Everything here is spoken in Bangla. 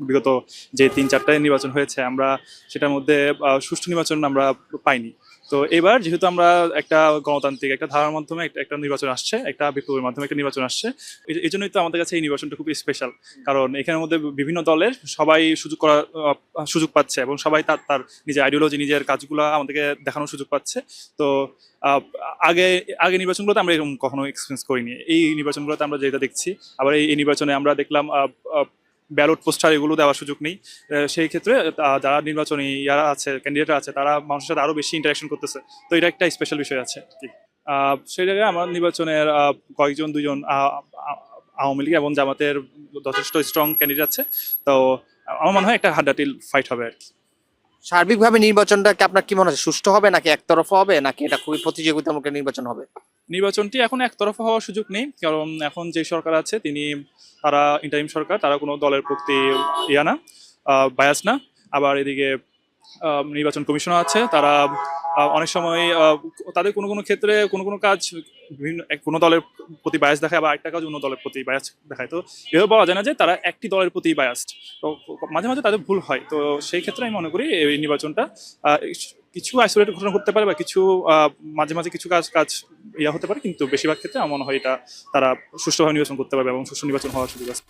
বিগত যে ৩-৪টা নির্বাচন হয়েছে আমরা সেটার মধ্যে সুষ্ঠু নির্বাচন আমরা পাইনি। তো এবার যেহেতু আমরা একটা গণতান্ত্রিক একটা ধারার মাধ্যমে একটা নির্বাচন আসছে, একটা বিপ্লবের মাধ্যমে একটা নির্বাচন আসছে, এই জন্যই তো আমাদের কাছে এই নির্বাচনটা খুবই স্পেশাল। কারণ এখানের মধ্যে বিভিন্ন দলের সবাই সুযোগ পাচ্ছে এবং সবাই তার তার নিজের আইডিওলজি নিজের কাজগুলো আমাদেরকে দেখানোর সুযোগ পাচ্ছে। তো আহ, আগে আগে নির্বাচনগুলোতে আমরা এরকম কখনো এক্সপিরিয়েন্স করিনি, এই নির্বাচনগুলোতে আমরা যেটা দেখছি। আবার এই নির্বাচনে আমরা দেখলাম ব্যালট পোস্টার এগুলো দেওয়ার সুযোগ নেই। সেই ক্ষেত্রে যারা নির্বাচনী যারা আছে ক্যান্ডিডেট আছে তারা মানুষের সাথে আরো বেশি ইন্টারাকশন করতেছে। তো এটা একটা স্পেশাল বিষয় আছে আর কি। সেই জায়গায় আমার নির্বাচনের কয়েকজন দুইজন আওয়ামী লীগ এবং জামাতের যথেষ্ট স্ট্রং ক্যান্ডিডেট আছে। তো আমার মনে হয় একটা হাড্ডাটিল ফাইট হবে আর কি। সার্বিকভাবে নির্বাচনটাকে আপনার কি মনে হচ্ছে, সুষ্ঠু হবে নাকি একতরফা হবে নাকি এটা খুবই প্রতিযোগিতামূলক নির্বাচন হবে? নির্বাচনটি এখন একতরফা হওয়ার সুযোগ নেই, কারণ এখন যে সরকার আছে তারা ইন্টারিম সরকার, তারা কোনো দলের প্রতি না, বায়াস না। আবার এদিকে নির্বাচন কমিশনার আছে, তারা অনেক সময় তাদের কোনো কোনো ক্ষেত্রে কোনো কাজ কোনো দলের প্রতি বায়াস দেখায়, আবার একটা কাজ অন্য দলের প্রতি বায়াস দেখায়। তো এভাবে বলা যায় না যে তারা একটি দলের প্রতি বায়াসড। তো মাঝে মাঝে তাদের ভুল হয়। তো সেই ক্ষেত্রে আমি মনে করি এই নির্বাচনটা কিছু আইসোলেটেড ঘটনা করতে পারে বা কিছু মাঝে মাঝে কিছু কাজ হতে পারে, কিন্তু বেশিরভাগ ক্ষেত্রে আমার মনে হয় এটা তারা সুষ্ঠুভাবে নির্বাচন করতে পারবে এবং সুষ্ঠু নির্বাচন হওয়ার সুযোগ আছে।